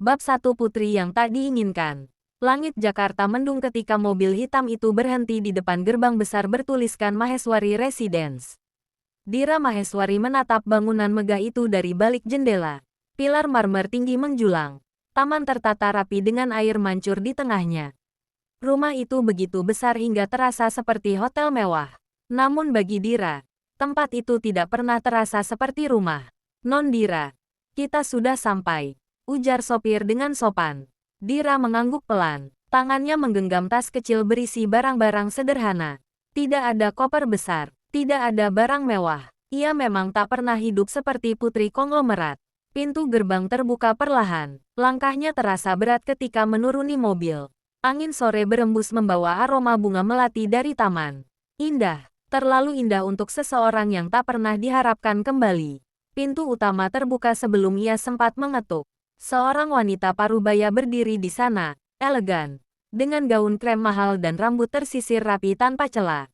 Bab 1 Putri yang tak diinginkan. Langit Jakarta mendung ketika mobil hitam itu berhenti di depan gerbang besar bertuliskan Maheswari Residence. Dira Maheswari menatap bangunan megah itu dari balik jendela. Pilar marmer tinggi menjulang. Taman tertata rapi dengan air mancur di tengahnya. Rumah itu begitu besar hingga terasa seperti hotel mewah. Namun bagi Dira, tempat itu tidak pernah terasa seperti rumah. Non Dira, kita sudah sampai, ujar sopir dengan sopan. Dira mengangguk pelan. Tangannya menggenggam tas kecil berisi barang-barang sederhana. Tidak ada koper besar, tidak ada barang mewah. Ia memang tak pernah hidup seperti putri konglomerat. Pintu gerbang terbuka perlahan. Langkahnya terasa berat ketika menuruni mobil. Angin sore berembus membawa aroma bunga melati dari taman. Indah, terlalu indah untuk seseorang yang tak pernah diharapkan kembali. Pintu utama terbuka sebelum ia sempat mengetuk. Seorang wanita parubaya berdiri di sana, elegan, dengan gaun krem mahal dan rambut tersisir rapi tanpa celah.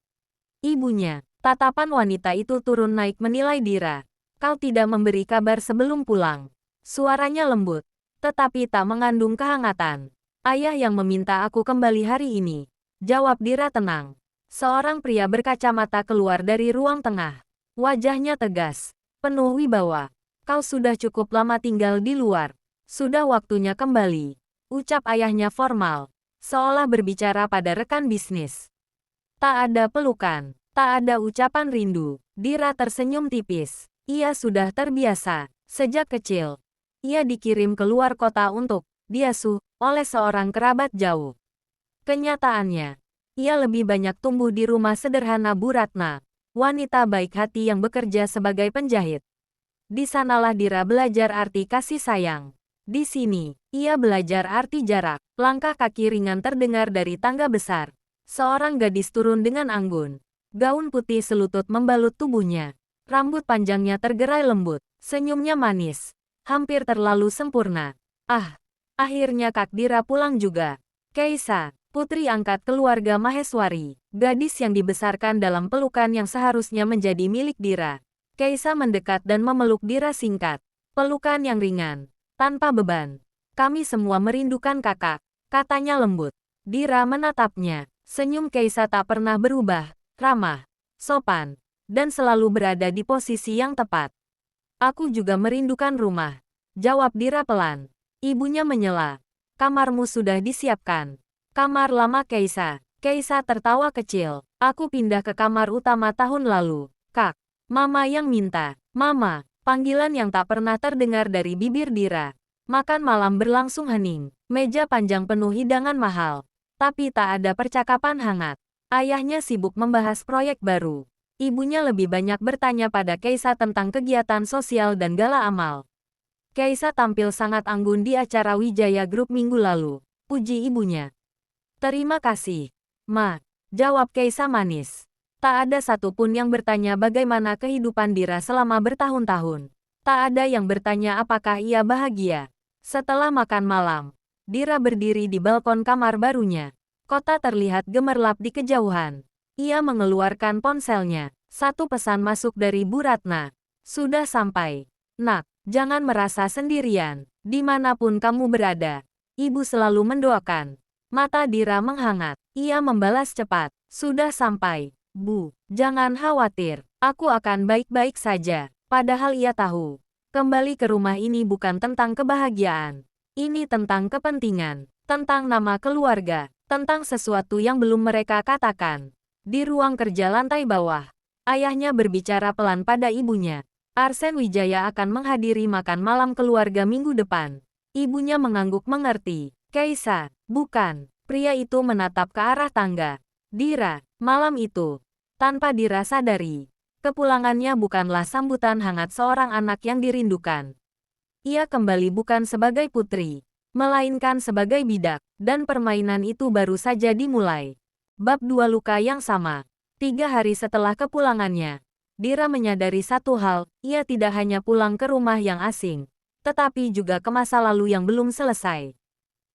Ibunya, tatapan wanita itu turun naik menilai Dira. Kau tidak memberi kabar sebelum pulang. Suaranya lembut, tetapi tak mengandung kehangatan. Ayah yang meminta aku kembali hari ini, jawab Dira tenang. Seorang pria berkacamata keluar dari ruang tengah. Wajahnya tegas, penuh wibawa. Kau sudah cukup lama tinggal di luar. Sudah waktunya kembali, ucap ayahnya formal, seolah berbicara pada rekan bisnis. Tak ada pelukan, tak ada ucapan rindu. Dira tersenyum tipis. Ia sudah terbiasa. Sejak kecil, ia dikirim ke luar kota untuk diasuh oleh seorang kerabat jauh. Kenyataannya, ia lebih banyak tumbuh di rumah sederhana Bu Ratna, wanita baik hati yang bekerja sebagai penjahit. Di sanalah Dira belajar arti kasih sayang. Di sini, ia belajar arti jarak. Langkah kaki ringan terdengar dari tangga besar. Seorang gadis turun dengan anggun. Gaun putih selutut membalut tubuhnya. Rambut panjangnya tergerai lembut. Senyumnya manis. Hampir terlalu sempurna. Ah, akhirnya Kak Dira pulang juga. Keisa, putri angkat keluarga Maheswari. Gadis yang dibesarkan dalam pelukan yang seharusnya menjadi milik Dira. Keisa mendekat dan memeluk Dira singkat. Pelukan yang ringan, tanpa beban. Kami semua merindukan kakak, katanya lembut. Dira menatapnya. Senyum Keisa tak pernah berubah, ramah, sopan, dan selalu berada di posisi yang tepat. Aku juga merindukan rumah, jawab Dira pelan. Ibunya menyela. Kamarmu sudah disiapkan. Kamar lama Keisa. Keisa tertawa kecil. Aku pindah ke kamar utama tahun lalu. Kak, Mama yang minta. Mama. Panggilan yang tak pernah terdengar dari bibir Dira. Makan malam berlangsung hening. Meja panjang penuh hidangan mahal. Tapi tak ada percakapan hangat. Ayahnya sibuk membahas proyek baru. Ibunya lebih banyak bertanya pada Keisa tentang kegiatan sosial dan gala amal. Keisa tampil sangat anggun di acara Wijaya Group minggu lalu. Puji ibunya. Terima kasih, Ma, jawab Keisa manis. Tak ada satupun yang bertanya bagaimana kehidupan Dira selama bertahun-tahun. Tak ada yang bertanya apakah ia bahagia. Setelah makan malam, Dira berdiri di balkon kamar barunya. Kota terlihat gemerlap di kejauhan. Ia mengeluarkan ponselnya. Satu pesan masuk dari Bu Ratna. Sudah sampai. Nak, jangan merasa sendirian. Dimanapun kamu berada, Ibu selalu mendoakan. Mata Dira menghangat. Ia membalas cepat. Sudah sampai. Bu, jangan khawatir, aku akan baik-baik saja. Padahal ia tahu, kembali ke rumah ini bukan tentang kebahagiaan. Ini tentang kepentingan, tentang nama keluarga, tentang sesuatu yang belum mereka katakan. Di ruang kerja lantai bawah, ayahnya berbicara pelan pada ibunya. Arsen Wijaya akan menghadiri makan malam keluarga minggu depan. Ibunya mengangguk mengerti. Keisa, bukan. Pria itu menatap ke arah tangga. Dira, malam itu. Tanpa Dira sadari, kepulangannya bukanlah sambutan hangat seorang anak yang dirindukan. Ia kembali bukan sebagai putri, melainkan sebagai bidak, dan permainan itu baru saja dimulai. Bab 2 Luka yang sama. 3 hari setelah kepulangannya, Dira menyadari satu hal, ia tidak hanya pulang ke rumah yang asing, tetapi juga ke masa lalu yang belum selesai.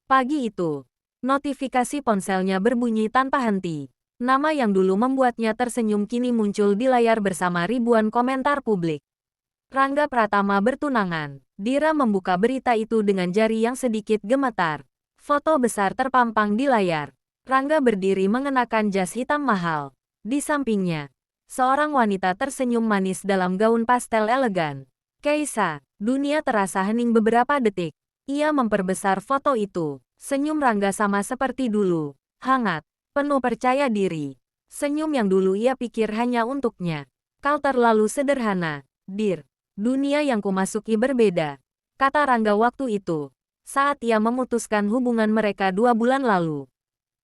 Pagi itu, notifikasi ponselnya berbunyi tanpa henti. Nama yang dulu membuatnya tersenyum kini muncul di layar bersama ribuan komentar publik. Rangga Pratama bertunangan. Dira membuka berita itu dengan jari yang sedikit gemetar. Foto besar terpampang di layar. Rangga berdiri mengenakan jas hitam mahal. Di sampingnya, seorang wanita tersenyum manis dalam gaun pastel elegan. Keisa, dunia terasa hening beberapa detik. Ia memperbesar foto itu. Senyum Rangga sama seperti dulu. Hangat, penuh percaya diri. Senyum yang dulu ia pikir hanya untuknya. Kau terlalu sederhana, Dir. Dunia yang kumasuki berbeda, kata Rangga waktu itu, saat ia memutuskan hubungan mereka 2 bulan lalu.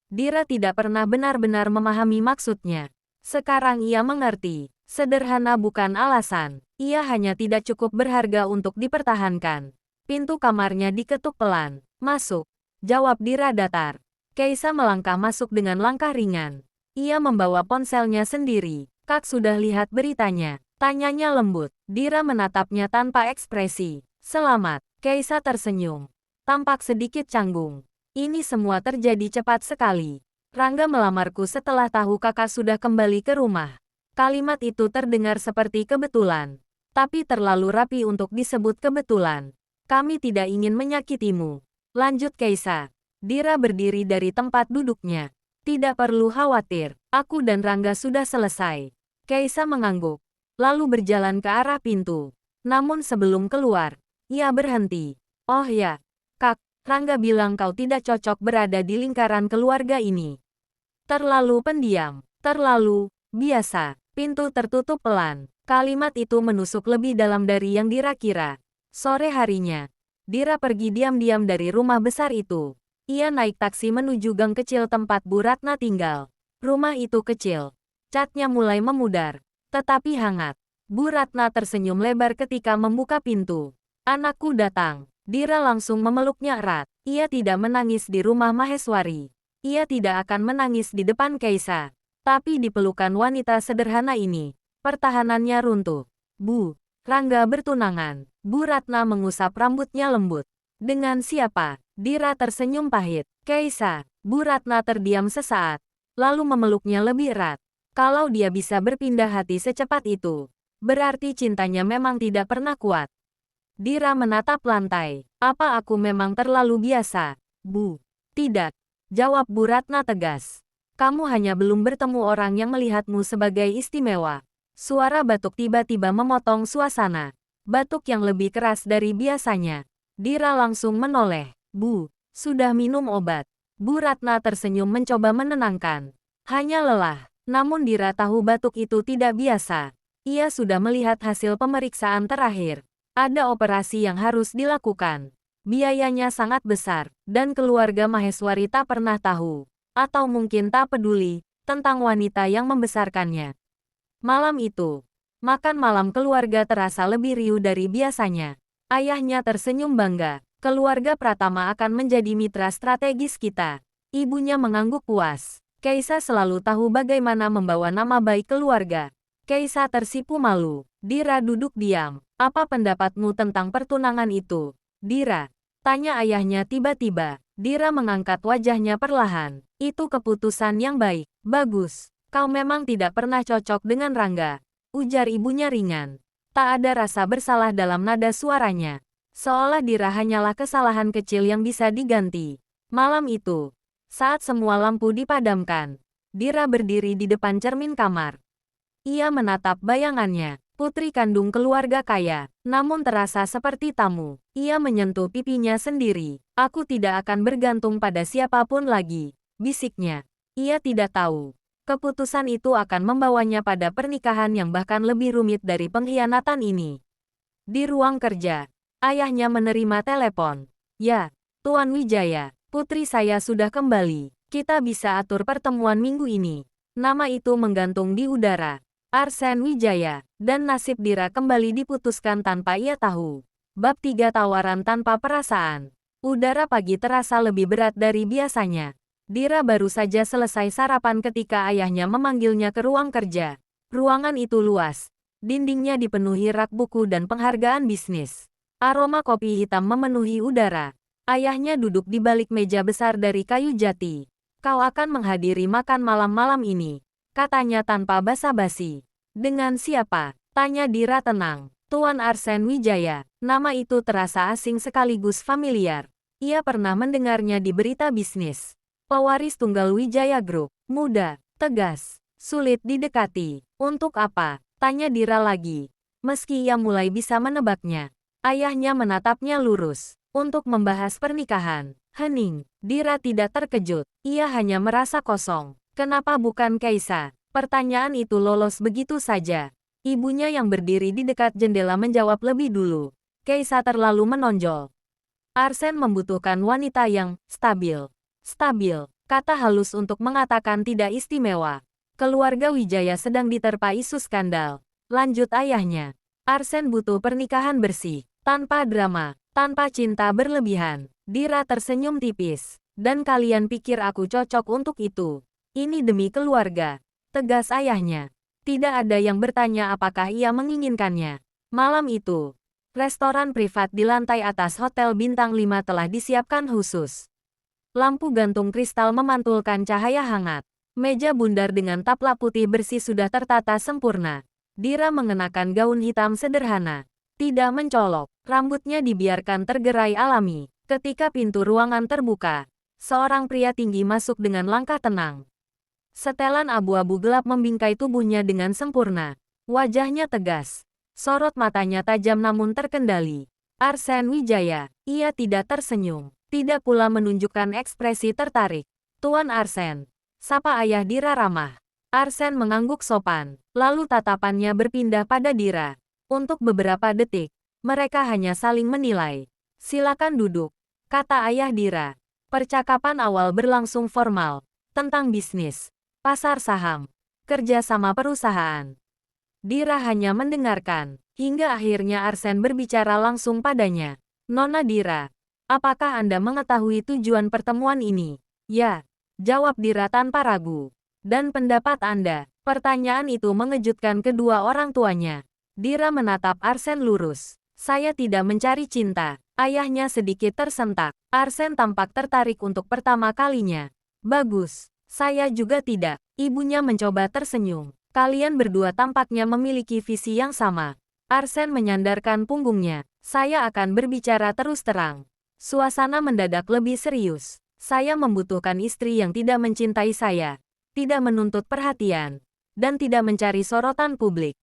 Dira tidak pernah benar-benar memahami maksudnya. Sekarang ia mengerti, sederhana bukan alasan, ia hanya tidak cukup berharga untuk dipertahankan. Pintu kamarnya diketuk pelan. Masuk, jawab Dira datar. Keisa melangkah masuk dengan langkah ringan. Ia membawa ponselnya sendiri. Kak sudah lihat beritanya? Tanyanya lembut. Dira menatapnya tanpa ekspresi. Selamat. Keisa tersenyum. Tampak sedikit canggung. Ini semua terjadi cepat sekali. Rangga melamarku setelah tahu kakak sudah kembali ke rumah. Kalimat itu terdengar seperti kebetulan. Tapi terlalu rapi untuk disebut kebetulan. Kami tidak ingin menyakitimu. Lanjut Keisa. Dira berdiri dari tempat duduknya. Tidak perlu khawatir. Aku dan Rangga sudah selesai. Keisa mengangguk. Lalu berjalan ke arah pintu. Namun sebelum keluar, ia berhenti. Oh ya, Kak, Rangga bilang kau tidak cocok berada di lingkaran keluarga ini. Terlalu pendiam, terlalu biasa. Pintu tertutup pelan. Kalimat itu menusuk lebih dalam dari yang Dira kira. Sore harinya, Dira pergi diam-diam dari rumah besar itu. Ia naik taksi menuju gang kecil tempat Bu Ratna tinggal. Rumah itu kecil. Catnya mulai memudar. Tetapi hangat. Bu Ratna tersenyum lebar ketika membuka pintu. Anakku datang. Dira langsung memeluknya erat. Ia tidak menangis di rumah Maheswari. Ia tidak akan menangis di depan Keisa. Tapi di pelukan wanita sederhana ini, pertahanannya runtuh. Bu, Rangga bertunangan. Bu Ratna mengusap rambutnya lembut. Dengan siapa? Dira tersenyum pahit. Keisa. Bu Ratna terdiam sesaat. Lalu memeluknya lebih erat. Kalau dia bisa berpindah hati secepat itu, berarti cintanya memang tidak pernah kuat. Dira menatap lantai. Apa aku memang terlalu biasa? Bu. Tidak. Jawab Bu Ratna tegas. Kamu hanya belum bertemu orang yang melihatmu sebagai istimewa. Suara batuk tiba-tiba memotong suasana. Batuk yang lebih keras dari biasanya. Dira langsung menoleh. Bu, sudah minum obat. Bu Ratna tersenyum mencoba menenangkan. Hanya lelah. Namun Dira tahu batuk itu tidak biasa. Ia sudah melihat hasil pemeriksaan terakhir. Ada operasi yang harus dilakukan. Biayanya sangat besar, dan keluarga Maheswari tak pernah tahu, atau mungkin tak peduli, tentang wanita yang membesarkannya. Malam itu, makan malam keluarga terasa lebih riuh dari biasanya. Ayahnya tersenyum bangga. Keluarga Pratama akan menjadi mitra strategis kita. Ibunya mengangguk puas. Keisa selalu tahu bagaimana membawa nama baik keluarga. Keisa tersipu malu. Dira duduk diam. Apa pendapatmu tentang pertunangan itu? Dira, tanya ayahnya tiba-tiba. Dira mengangkat wajahnya perlahan. Itu keputusan yang baik. Bagus. Kau memang tidak pernah cocok dengan Rangga. Ujar ibunya ringan. Tak ada rasa bersalah dalam nada suaranya. Seolah Dira hanyalah kesalahan kecil yang bisa diganti. Malam itu, saat semua lampu dipadamkan, Dira berdiri di depan cermin kamar. Ia menatap bayangannya, putri kandung keluarga kaya, namun terasa seperti tamu. Ia menyentuh pipinya sendiri. Aku tidak akan bergantung pada siapapun lagi, bisiknya. Ia tidak tahu. Keputusan itu akan membawanya pada pernikahan yang bahkan lebih rumit dari pengkhianatan ini. Di ruang kerja, ayahnya menerima telepon. Ya, Tuan Wijaya. Putri saya sudah kembali. Kita bisa atur pertemuan minggu ini. Nama itu menggantung di udara. Arsen Wijaya. Dan nasib Dira kembali diputuskan tanpa ia tahu. Bab 3 Tawaran tanpa perasaan. Udara pagi terasa lebih berat dari biasanya. Dira baru saja selesai sarapan ketika ayahnya memanggilnya ke ruang kerja. Ruangan itu luas. Dindingnya dipenuhi rak buku dan penghargaan bisnis. Aroma kopi hitam memenuhi udara. Ayahnya duduk di balik meja besar dari kayu jati. Kau akan menghadiri makan malam-malam ini, katanya tanpa basa-basi. Dengan siapa? Tanya Dira tenang. Tuan Arsen Wijaya. Nama itu terasa asing sekaligus familiar. Ia pernah mendengarnya di berita bisnis. Pewaris tunggal Wijaya Group. Muda, tegas, sulit didekati. Untuk apa? Tanya Dira lagi. Meski ia mulai bisa menebaknya. Ayahnya menatapnya lurus. Untuk membahas pernikahan. Hening. Dira tidak terkejut. Ia hanya merasa kosong. Kenapa bukan Kaisa? Pertanyaan itu lolos begitu saja. Ibunya yang berdiri di dekat jendela menjawab lebih dulu. Kaisa terlalu menonjol. Arsen membutuhkan wanita yang stabil. Stabil, kata halus untuk mengatakan tidak istimewa. Keluarga Wijaya sedang diterpa isu skandal. Lanjut ayahnya. Arsen butuh pernikahan bersih, tanpa drama, tanpa cinta berlebihan. Dira tersenyum tipis. Dan kalian pikir aku cocok untuk itu? Ini demi keluarga. Tegas ayahnya. Tidak ada yang bertanya apakah ia menginginkannya. Malam itu, restoran privat di lantai atas Hotel Bintang 5 telah disiapkan khusus. Lampu gantung kristal memantulkan cahaya hangat. Meja bundar dengan taplak putih bersih sudah tertata sempurna. Dira mengenakan gaun hitam sederhana. Tidak mencolok, rambutnya dibiarkan tergerai alami. Ketika pintu ruangan terbuka, seorang pria tinggi masuk dengan langkah tenang. Setelan abu-abu gelap membingkai tubuhnya dengan sempurna. Wajahnya tegas. Sorot matanya tajam namun terkendali. Arsen Wijaya. Ia tidak tersenyum. Tidak pula menunjukkan ekspresi tertarik. Tuan Arsen. Sapa ayah Dira ramah. Arsen mengangguk sopan. Lalu tatapannya berpindah pada Dira. Untuk beberapa detik, mereka hanya saling menilai. Silakan duduk, kata ayah Dira. Percakapan awal berlangsung formal. Tentang bisnis. Pasar saham, kerja sama perusahaan. Dira hanya mendengarkan, hingga akhirnya Arsen berbicara langsung padanya. Nona Dira, apakah Anda mengetahui tujuan pertemuan ini? Ya, jawab Dira tanpa ragu. Dan pendapat Anda? Pertanyaan itu mengejutkan kedua orang tuanya. Dira menatap Arsen lurus. Saya tidak mencari cinta. Ayahnya sedikit tersentak. Arsen tampak tertarik untuk pertama kalinya. Bagus. Saya juga tidak. Ibunya mencoba tersenyum. Kalian berdua tampaknya memiliki visi yang sama. Arsen menyandarkan punggungnya. Saya akan berbicara terus terang. Suasana mendadak lebih serius. Saya membutuhkan istri yang tidak mencintai saya, tidak menuntut perhatian, dan tidak mencari sorotan publik.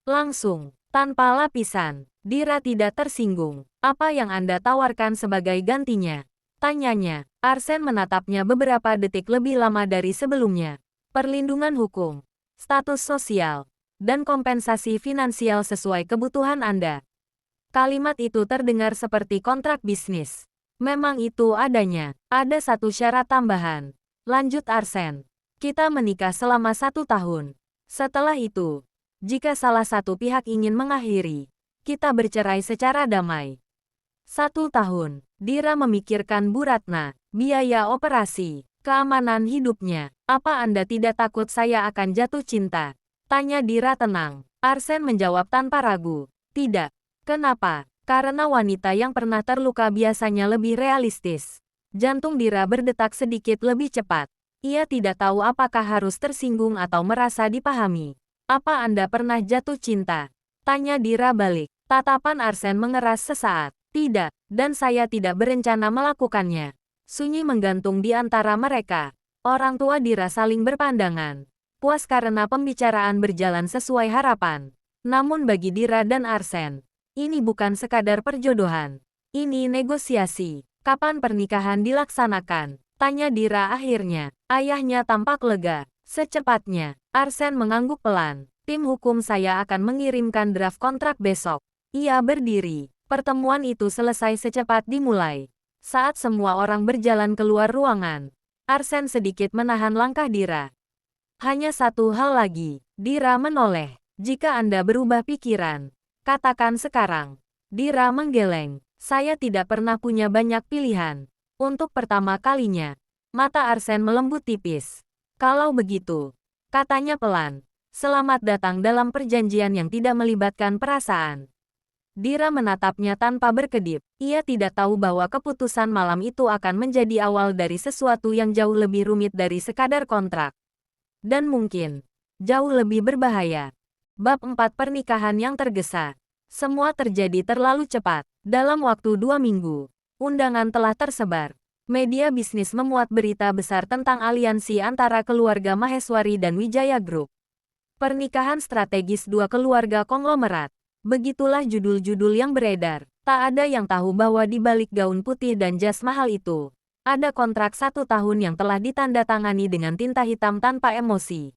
Langsung, tanpa lapisan. Dira tidak tersinggung. Apa yang Anda tawarkan sebagai gantinya? Tanyanya. Arsen menatapnya beberapa detik lebih lama dari sebelumnya. Perlindungan hukum, status sosial, dan kompensasi finansial sesuai kebutuhan Anda. Kalimat itu terdengar seperti kontrak bisnis. Memang itu adanya. Ada satu syarat tambahan. Lanjut Arsen. Kita menikah selama 1 tahun. Setelah itu, jika salah satu pihak ingin mengakhiri, kita bercerai secara damai. 1 tahun. Dira memikirkan Bu Ratna, biaya operasi, keamanan hidupnya. Apa Anda tidak takut saya akan jatuh cinta? Tanya Dira tenang. Arsen menjawab tanpa ragu. Tidak. Kenapa? Karena wanita yang pernah terluka biasanya lebih realistis. Jantung Dira berdetak sedikit lebih cepat. Ia tidak tahu apakah harus tersinggung atau merasa dipahami. Apa Anda pernah jatuh cinta? Tanya Dira balik. Tatapan Arsen mengeras sesaat. Tidak, dan saya tidak berencana melakukannya. Sunyi menggantung di antara mereka. Orang tua Dira saling berpandangan. Puas karena pembicaraan berjalan sesuai harapan. Namun bagi Dira dan Arsen, ini bukan sekadar perjodohan. Ini negosiasi. Kapan pernikahan dilaksanakan? Tanya Dira akhirnya. Ayahnya tampak lega. Secepatnya, Arsen mengangguk pelan. Tim hukum saya akan mengirimkan draft kontrak besok. Ia berdiri. Pertemuan itu selesai secepat dimulai. Saat semua orang berjalan keluar ruangan, Arsen sedikit menahan langkah Dira. Hanya satu hal lagi. Dira menoleh. Jika Anda berubah pikiran, katakan sekarang. Dira menggeleng. Saya tidak pernah punya banyak pilihan. Untuk pertama kalinya, mata Arsen melembut tipis. Kalau begitu, katanya pelan. Selamat datang dalam perjanjian yang tidak melibatkan perasaan. Dira menatapnya tanpa berkedip. Ia tidak tahu bahwa keputusan malam itu akan menjadi awal dari sesuatu yang jauh lebih rumit dari sekadar kontrak. Dan mungkin, jauh lebih berbahaya. Bab 4 Pernikahan yang tergesa. Semua terjadi terlalu cepat. Dalam waktu 2 minggu, undangan telah tersebar. Media bisnis memuat berita besar tentang aliansi antara keluarga Maheswari dan Wijaya Group. Pernikahan strategis dua keluarga konglomerat. Begitulah judul-judul yang beredar. Tak ada yang tahu bahwa di balik gaun putih dan jas mahal itu, ada kontrak 1 tahun yang telah ditandatangani dengan tinta hitam tanpa emosi.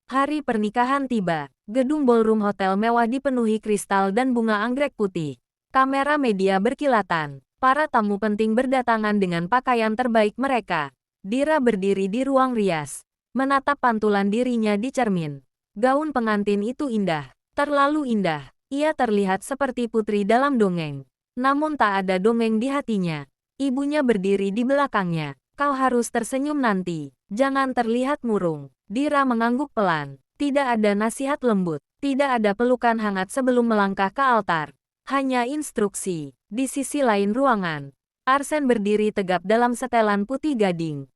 Hari pernikahan tiba. Gedung ballroom hotel mewah dipenuhi kristal dan bunga anggrek putih. Kamera media berkilatan. Para tamu penting berdatangan dengan pakaian terbaik mereka. Dira berdiri di ruang rias, menatap pantulan dirinya di cermin. Gaun pengantin itu indah, terlalu indah. Ia terlihat seperti putri dalam dongeng. Namun tak ada dongeng di hatinya. Ibunya berdiri di belakangnya. Kau harus tersenyum nanti. Jangan terlihat murung. Dira mengangguk pelan. Tidak ada nasihat lembut. Tidak ada pelukan hangat sebelum melangkah ke altar. Hanya instruksi. Di sisi lain ruangan, Arsen berdiri tegap dalam setelan putih gading.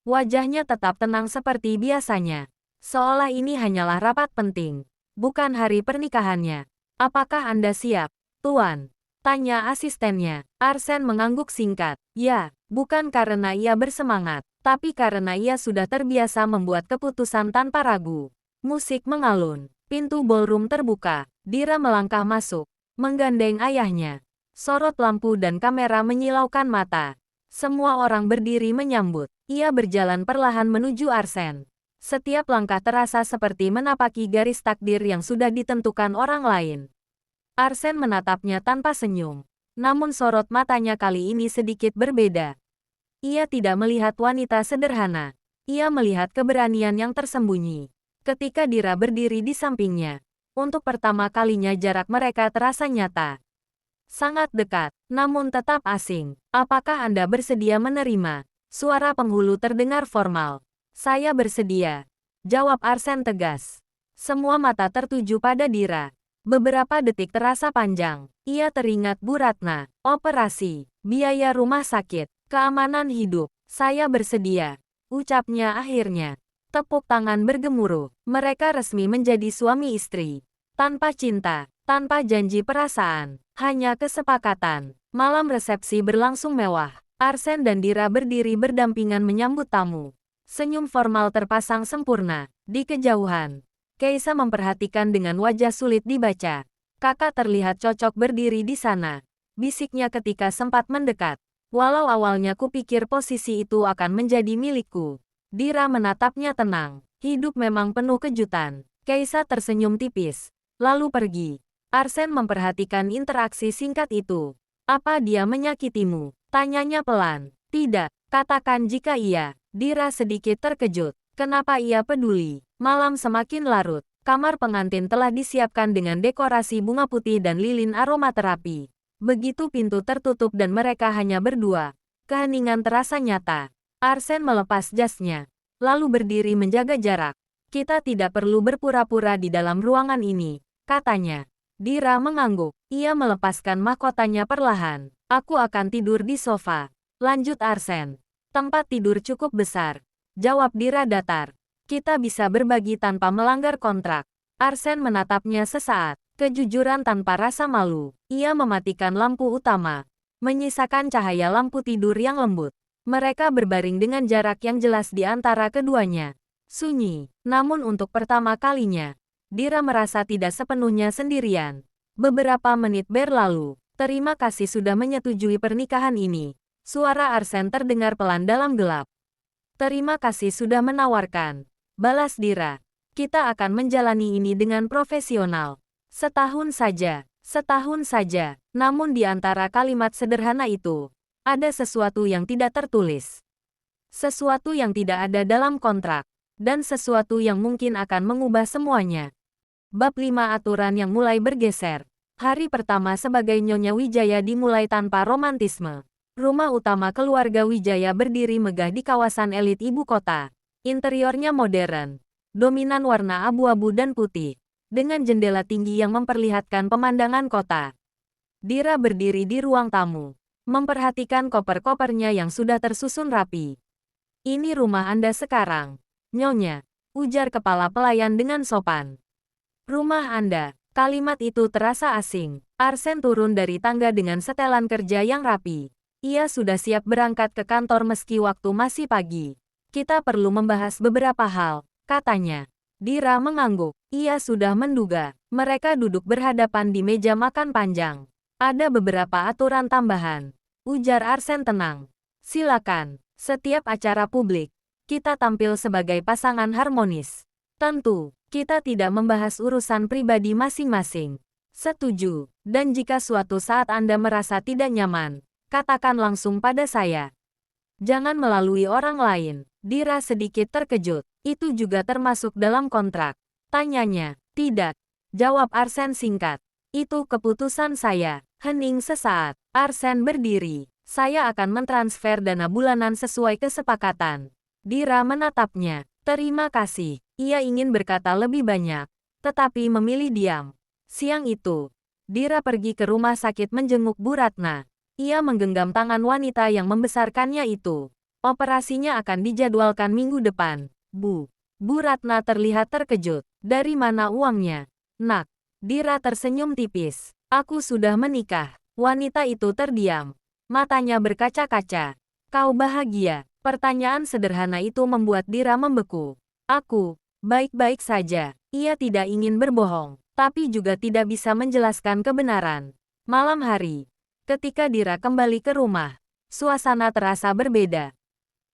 Wajahnya tetap tenang seperti biasanya. Seolah ini hanyalah rapat penting, bukan hari pernikahannya. Apakah Anda siap, Tuan? Tanya asistennya. Arsen mengangguk singkat. Ya, bukan karena ia bersemangat, tapi karena ia sudah terbiasa membuat keputusan tanpa ragu. Musik mengalun. Pintu ballroom terbuka. Dira melangkah masuk, menggandeng ayahnya. Sorot lampu dan kamera menyilaukan mata. Semua orang berdiri menyambut. Ia berjalan perlahan menuju Arsen. Setiap langkah terasa seperti menapaki garis takdir yang sudah ditentukan orang lain. Arsen menatapnya tanpa senyum. Namun sorot matanya kali ini sedikit berbeda. Ia tidak melihat wanita sederhana. Ia melihat keberanian yang tersembunyi. Ketika Dira berdiri di sampingnya, untuk pertama kalinya jarak mereka terasa nyata. Sangat dekat, namun tetap asing. Apakah Anda bersedia menerima? Suara penghulu terdengar formal. Saya bersedia, jawab Arsen tegas. Semua mata tertuju pada Dira. Beberapa detik terasa panjang. Ia teringat Bu Ratna, operasi, biaya rumah sakit, keamanan hidup. Saya bersedia, ucapnya akhirnya. Tepuk tangan bergemuruh. Mereka resmi menjadi suami istri. Tanpa cinta, tanpa janji perasaan, hanya kesepakatan. Malam resepsi berlangsung mewah. Arsen dan Dira berdiri berdampingan menyambut tamu. Senyum formal terpasang sempurna. Di kejauhan, Kaisa memperhatikan dengan wajah sulit dibaca. Kakak terlihat cocok berdiri di sana, bisiknya ketika sempat mendekat. Walau awalnya kupikir posisi itu akan menjadi milikku. Dira menatapnya tenang. Hidup memang penuh kejutan. Kaisa tersenyum tipis, lalu pergi. Arsen memperhatikan interaksi singkat itu. Apa dia menyakitimu? Tanyanya pelan. Tidak, katakan jika iya. Dira sedikit terkejut. Kenapa ia peduli? Malam semakin larut. Kamar pengantin telah disiapkan dengan dekorasi bunga putih dan lilin aromaterapi. Begitu pintu tertutup dan mereka hanya berdua, keheningan terasa nyata. Arsen melepas jasnya, lalu berdiri menjaga jarak. Kita tidak perlu berpura-pura di dalam ruangan ini, katanya. Dira mengangguk. Ia melepaskan mahkotanya perlahan. Aku akan tidur di sofa, lanjut Arsen. Tempat tidur cukup besar, jawab Dira datar. Kita bisa berbagi tanpa melanggar kontrak. Arsen menatapnya sesaat, kejujuran tanpa rasa malu. Ia mematikan lampu utama, menyisakan cahaya lampu tidur yang lembut. Mereka berbaring dengan jarak yang jelas di antara keduanya. Sunyi, namun untuk pertama kalinya, Dira merasa tidak sepenuhnya sendirian. Beberapa menit berlalu. Terima kasih sudah menyetujui pernikahan ini. Suara Arsen terdengar pelan dalam gelap. Terima kasih sudah menawarkan, balas Dira. Kita akan menjalani ini dengan profesional. Setahun saja. Namun di antara kalimat sederhana itu, ada sesuatu yang tidak tertulis. Sesuatu yang tidak ada dalam kontrak. Dan sesuatu yang mungkin akan mengubah semuanya. Bab 5 aturan yang mulai bergeser. Hari pertama sebagai Nyonya Wijaya dimulai tanpa romantisme. Rumah utama keluarga Wijaya berdiri megah di kawasan elit ibu kota. Interiornya modern, dominan warna abu-abu dan putih, dengan jendela tinggi yang memperlihatkan pemandangan kota. Dira berdiri di ruang tamu, memperhatikan koper-kopernya yang sudah tersusun rapi. Ini rumah Anda sekarang, Nyonya, ujar kepala pelayan dengan sopan. Rumah Anda, Kalimat itu terasa asing. Arsen turun dari tangga dengan setelan kerja yang rapi. Ia sudah siap berangkat ke kantor meski waktu masih pagi. Kita perlu membahas beberapa hal, katanya. Dira mengangguk. Ia sudah menduga. Mereka duduk berhadapan di meja makan panjang. Ada beberapa aturan tambahan. Ujar Arsen tenang. Silakan. Setiap acara publik, kita tampil sebagai pasangan harmonis. Tentu, kita tidak membahas urusan pribadi masing-masing. Setuju. Dan jika suatu saat Anda merasa tidak nyaman, katakan langsung pada saya. Jangan melalui orang lain. Dira sedikit terkejut. Itu juga termasuk dalam kontrak. Tanyanya. Tidak. Jawab Arsen singkat. Itu keputusan saya. Hening sesaat. Arsen berdiri. Saya akan mentransfer dana bulanan sesuai kesepakatan. Dira menatapnya. Terima kasih. Ia ingin berkata lebih banyak, tetapi memilih diam. Siang itu, Dira pergi ke rumah sakit menjenguk Bu Ratna. Ia menggenggam tangan wanita yang membesarkannya itu. Operasinya akan dijadwalkan minggu depan. Bu Ratna terlihat terkejut. Dari mana uangnya? Nak. Dira tersenyum tipis. Aku sudah menikah. Wanita itu terdiam. Matanya berkaca-kaca. Kau bahagia? Pertanyaan sederhana itu membuat Dira membeku. Aku baik-baik saja. Ia tidak ingin berbohong, tapi juga tidak bisa menjelaskan kebenaran. Malam hari, ketika Dira kembali ke rumah, suasana terasa berbeda.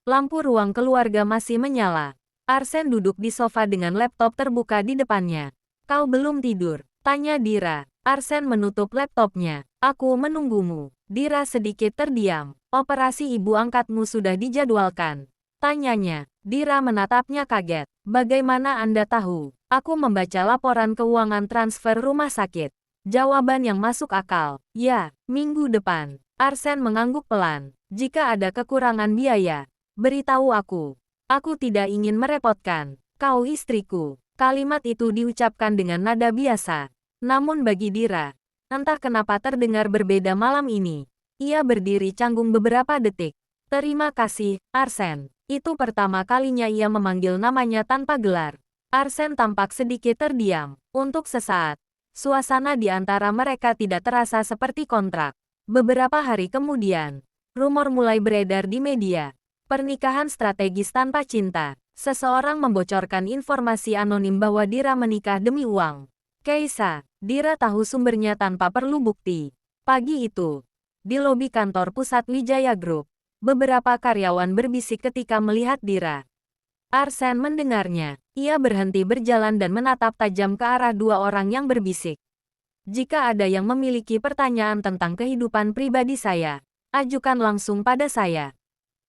Lampu ruang keluarga masih menyala. Arsen duduk di sofa dengan laptop terbuka di depannya. Kau belum tidur? Tanya Dira. Arsen menutup laptopnya. Aku menunggumu. Dira sedikit terdiam. Operasi ibu angkatmu sudah dijadwalkan. Tanyanya. Dira menatapnya kaget. Bagaimana Anda tahu? Aku membaca laporan keuangan transfer rumah sakit. Jawaban yang masuk akal. Ya, minggu depan. Arsen mengangguk pelan. Jika ada kekurangan biaya, beritahu aku. Aku tidak ingin merepotkan. Kau istriku. Kalimat itu diucapkan dengan nada biasa. Namun bagi Dira, entah kenapa terdengar berbeda malam ini. Ia berdiri canggung beberapa detik. Terima kasih, Arsen. Itu pertama kalinya ia memanggil namanya tanpa gelar. Arsen tampak sedikit terdiam. Untuk sesaat, suasana di antara mereka tidak terasa seperti kontrak. Beberapa hari kemudian, rumor mulai beredar di media. Pernikahan strategis tanpa cinta. Seseorang membocorkan informasi anonim bahwa Dira menikah demi uang. Keisa, Dira tahu sumbernya tanpa perlu bukti. Pagi itu, di lobi kantor pusat Wijaya Group, beberapa karyawan berbisik ketika melihat Dira. Arsen mendengarnya. Ia berhenti berjalan dan menatap tajam ke arah dua orang yang berbisik. Jika ada yang memiliki pertanyaan tentang kehidupan pribadi saya, ajukan langsung pada saya.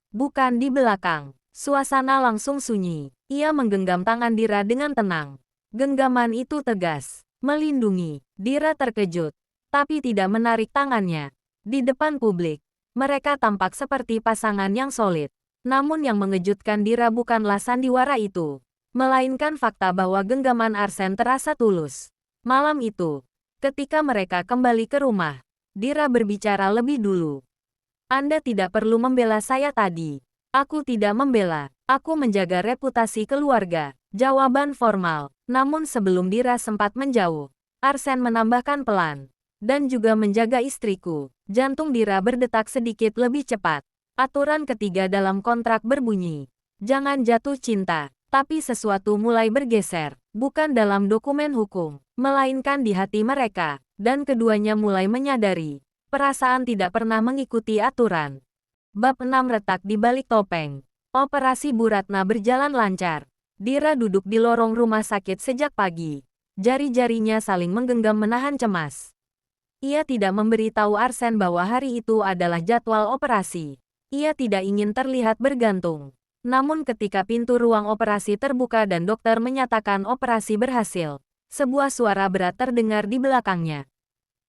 Bukan di belakang. Suasana langsung sunyi. Ia menggenggam tangan Dira dengan tenang. Genggaman itu tegas. Melindungi. Dira terkejut, tapi tidak menarik tangannya. Di depan publik, mereka tampak seperti pasangan yang solid. Namun yang mengejutkan Dira bukanlah sandiwara itu, melainkan fakta bahwa genggaman Arsen terasa tulus. Malam itu, ketika mereka kembali ke rumah, Dira berbicara lebih dulu. Anda tidak perlu membela saya tadi. Aku tidak membela. Aku menjaga reputasi keluarga. Jawaban formal. Namun sebelum Dira sempat menjauh, Arsen menambahkan pelan. Dan juga menjaga istriku. Jantung Dira berdetak sedikit lebih cepat. Aturan ketiga dalam kontrak berbunyi. Jangan jatuh cinta. Tapi sesuatu mulai bergeser. Bukan dalam dokumen hukum, melainkan di hati mereka. Dan keduanya mulai menyadari. Perasaan tidak pernah mengikuti aturan. Bab 6 retak di balik topeng. Operasi Bu Ratna berjalan lancar. Dira duduk di lorong rumah sakit sejak pagi. Jari-jarinya saling menggenggam menahan cemas. Ia tidak memberitahu Arsen bahwa hari itu adalah jadwal operasi. Ia tidak ingin terlihat bergantung. Namun ketika pintu ruang operasi terbuka dan dokter menyatakan operasi berhasil, sebuah suara berat terdengar di belakangnya.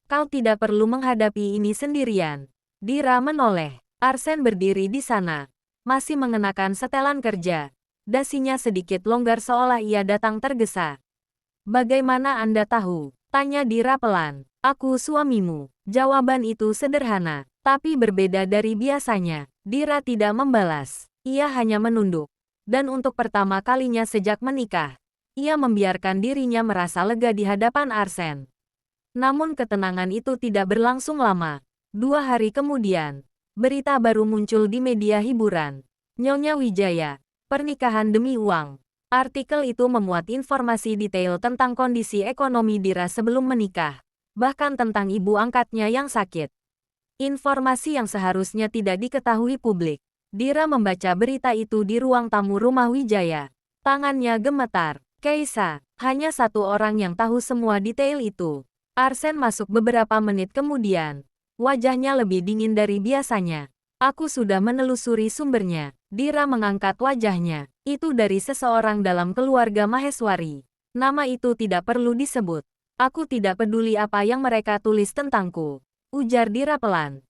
Kau tidak perlu menghadapi ini sendirian. Dira menoleh. Arsen berdiri di sana, masih mengenakan setelan kerja. Dasinya sedikit longgar seolah ia datang tergesa. Bagaimana Anda tahu? Tanya Dira pelan. Aku suamimu. Jawaban itu sederhana, tapi berbeda dari biasanya. Dira tidak membalas. Ia hanya menunduk. Dan untuk pertama kalinya sejak menikah, ia membiarkan dirinya merasa lega di hadapan Arsen. Namun ketenangan itu tidak berlangsung lama. 2 hari kemudian, berita baru muncul di media hiburan. Nyonya Wijaya, pernikahan demi uang. Artikel itu memuat informasi detail tentang kondisi ekonomi Dira sebelum menikah, bahkan tentang ibu angkatnya yang sakit. Informasi yang seharusnya tidak diketahui publik. Dira membaca berita itu di ruang tamu rumah Wijaya. Tangannya gemetar. Keisa, hanya satu orang yang tahu semua detail itu. Arsen masuk beberapa menit kemudian. Wajahnya lebih dingin dari biasanya. Aku sudah menelusuri sumbernya. Dira mengangkat wajahnya. Itu dari seseorang dalam keluarga Maheswari. Nama itu tidak perlu disebut. Aku tidak peduli apa yang mereka tulis tentangku. Ujar Dira pelan.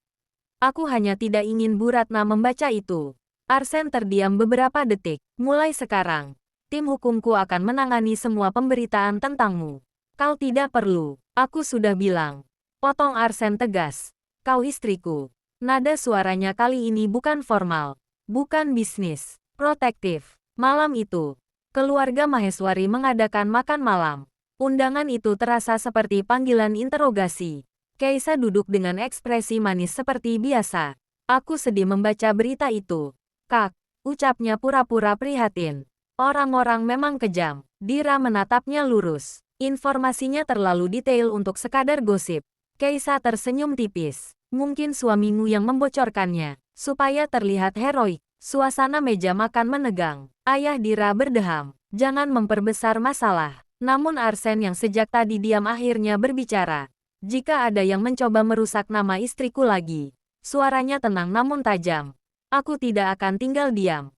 Aku hanya tidak ingin Bu Ratna membaca itu. Arsen terdiam beberapa detik. Mulai sekarang, tim hukumku akan menangani semua pemberitaan tentangmu. Kau tidak perlu. Aku sudah bilang. Potong Arsen tegas. Kau istriku. Nada suaranya kali ini bukan formal. Bukan bisnis. Protektif. Malam itu, keluarga Maheswari mengadakan makan malam. Undangan itu terasa seperti panggilan interogasi. Keisa duduk dengan ekspresi manis seperti biasa. Aku sedih membaca berita itu. Kak, ucapnya pura-pura prihatin. Orang-orang memang kejam. Dira menatapnya lurus. Informasinya terlalu detail untuk sekadar gosip. Keisa tersenyum tipis. Mungkin suamimu yang membocorkannya, supaya terlihat heroik. Suasana meja makan menegang. Ayah Dira berdeham. Jangan memperbesar masalah. Namun Arsen yang sejak tadi diam akhirnya berbicara. Jika ada yang mencoba merusak nama istriku lagi. Suaranya tenang namun tajam. Aku tidak akan tinggal diam.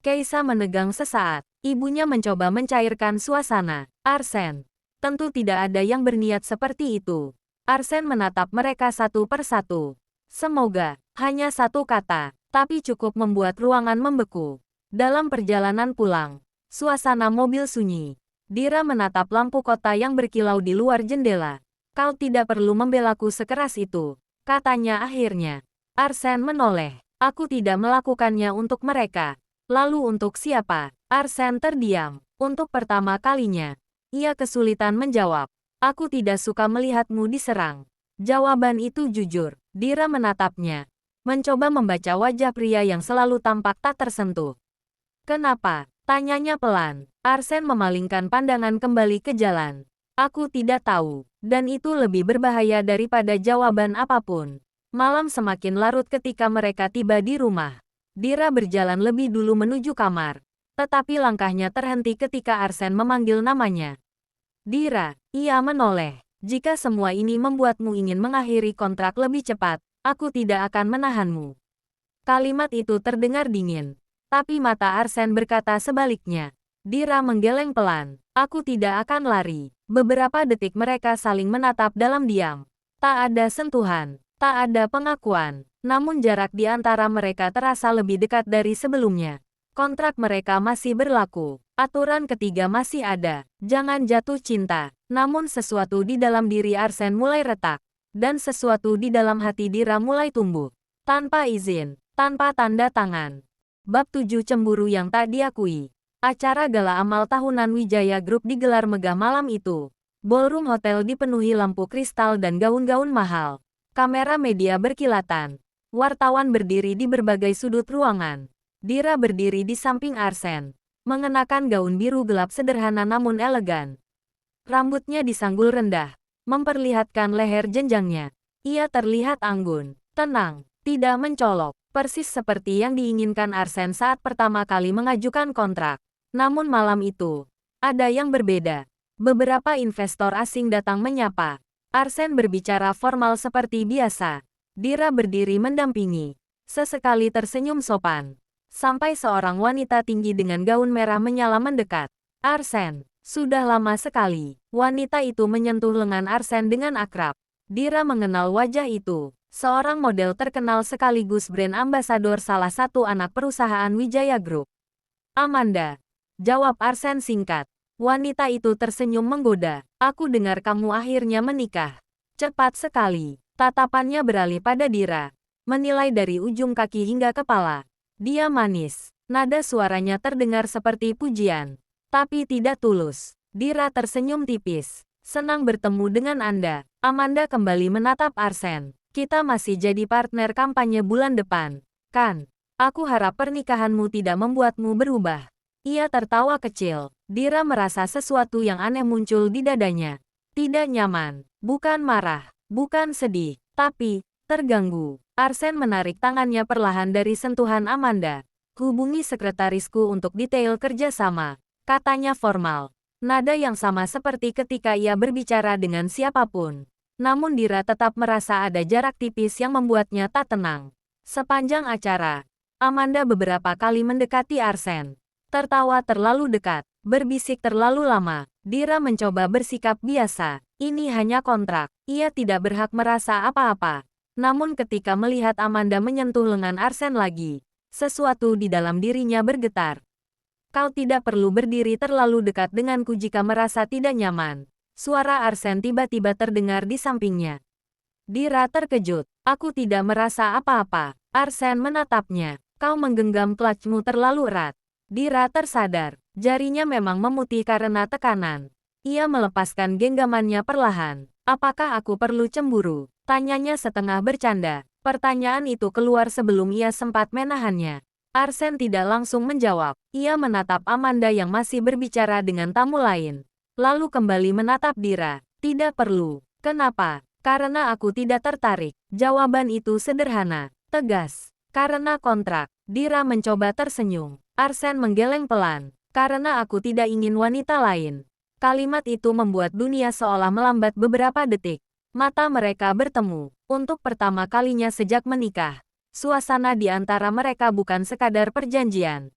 Keisa menegang sesaat. Ibunya mencoba mencairkan suasana. Arsen. Tentu tidak ada yang berniat seperti itu. Arsen menatap mereka satu persatu. Semoga. Hanya satu kata. Tapi cukup membuat ruangan membeku. Dalam perjalanan pulang, suasana mobil sunyi. Dira menatap lampu kota yang berkilau di luar jendela. Kau tidak perlu membelaku sekeras itu, katanya akhirnya. Arsen menoleh. Aku tidak melakukannya untuk mereka. Lalu untuk siapa? Arsen terdiam. Untuk pertama kalinya, ia kesulitan menjawab. Aku tidak suka melihatmu diserang. Jawaban itu jujur. Dira menatapnya. Mencoba membaca wajah pria yang selalu tampak tak tersentuh. Kenapa? Tanyanya pelan. Arsen memalingkan pandangan kembali ke jalan. Aku tidak tahu. Dan itu lebih berbahaya daripada jawaban apapun. Malam semakin larut ketika mereka tiba di rumah. Dira berjalan lebih dulu menuju kamar. Tetapi langkahnya terhenti ketika Arsen memanggil namanya. Dira, ia menoleh. Jika semua ini membuatmu ingin mengakhiri kontrak lebih cepat, aku tidak akan menahanmu. Kalimat itu terdengar dingin. Tapi mata Arsen berkata sebaliknya. Dira menggeleng pelan. Aku tidak akan lari. Beberapa detik mereka saling menatap dalam diam. Tak ada sentuhan. Tak ada pengakuan. Namun jarak di antara mereka terasa lebih dekat dari sebelumnya. Kontrak mereka masih berlaku. Aturan ketiga masih ada. Jangan jatuh cinta. Namun sesuatu di dalam diri Arsen mulai retak. Dan sesuatu di dalam hati Dira mulai tumbuh. Tanpa izin, tanpa tanda tangan. Bab 7 Cemburu yang tak diakui. Acara gala amal tahunan Wijaya Group digelar megah malam itu. Ballroom hotel dipenuhi lampu kristal dan gaun-gaun mahal. Kamera media berkilatan. Wartawan berdiri di berbagai sudut ruangan. Dira berdiri di samping Arsen. Mengenakan gaun biru gelap sederhana namun elegan. Rambutnya disanggul rendah. Memperlihatkan leher jenjangnya. Ia terlihat anggun, tenang, tidak mencolok, persis seperti yang diinginkan Arsen saat pertama kali mengajukan kontrak. Namun malam itu, ada yang berbeda. Beberapa investor asing datang menyapa. Arsen berbicara formal seperti biasa. Dira berdiri mendampingi. Sesekali tersenyum sopan. Sampai seorang wanita tinggi dengan gaun merah menyala mendekat. Arsen. Sudah lama sekali, wanita itu menyentuh lengan Arsen dengan akrab. Dira mengenal wajah itu. Seorang model terkenal sekaligus brand ambasador salah satu anak perusahaan Wijaya Group. Amanda. Jawab Arsen singkat. Wanita itu tersenyum menggoda. Aku dengar kamu akhirnya menikah. Cepat sekali. Tatapannya beralih pada Dira. Menilai dari ujung kaki hingga kepala. Dia manis. Nada suaranya terdengar seperti pujian. Tapi tidak tulus. Dira tersenyum tipis. Senang bertemu dengan Anda. Amanda kembali menatap Arsen. Kita masih jadi partner kampanye bulan depan, kan? Aku harap pernikahanmu tidak membuatmu berubah. Ia tertawa kecil. Dira merasa sesuatu yang aneh muncul di dadanya. Tidak nyaman, bukan marah, bukan sedih, tapi terganggu. Arsen menarik tangannya perlahan dari sentuhan Amanda. Hubungi sekretarisku untuk detail kerjasama, katanya formal. Nada yang sama seperti ketika ia berbicara dengan siapapun. Namun Dira tetap merasa ada jarak tipis yang membuatnya tak tenang. Sepanjang acara, Amanda beberapa kali mendekati Arsen. Tertawa terlalu dekat, berbisik terlalu lama. Dira mencoba bersikap biasa. Ini hanya kontrak. Ia tidak berhak merasa apa-apa. Namun ketika melihat Amanda menyentuh lengan Arsen lagi, sesuatu di dalam dirinya bergetar. Kau tidak perlu berdiri terlalu dekat denganku jika merasa tidak nyaman. Suara Arsen tiba-tiba terdengar di sampingnya. Dira terkejut. Aku tidak merasa apa-apa. Arsen menatapnya. Kau menggenggam clutchmu terlalu erat. Dira tersadar. Jarinya memang memutih karena tekanan. Ia melepaskan genggamannya perlahan. Apakah aku perlu cemburu? Tanyanya setengah bercanda. Pertanyaan itu keluar sebelum ia sempat menahannya. Arsen tidak langsung menjawab. Ia menatap Amanda yang masih berbicara dengan tamu lain. Lalu kembali menatap Dira. Tidak perlu. Kenapa? Karena aku tidak tertarik. Jawaban itu sederhana, tegas. Karena kontrak. Dira mencoba tersenyum. Arsen menggeleng pelan. Karena aku tidak ingin wanita lain. Kalimat itu membuat dunia seolah melambat beberapa detik. Mata mereka bertemu. Untuk pertama kalinya sejak menikah. Suasana di antara mereka bukan sekadar perjanjian.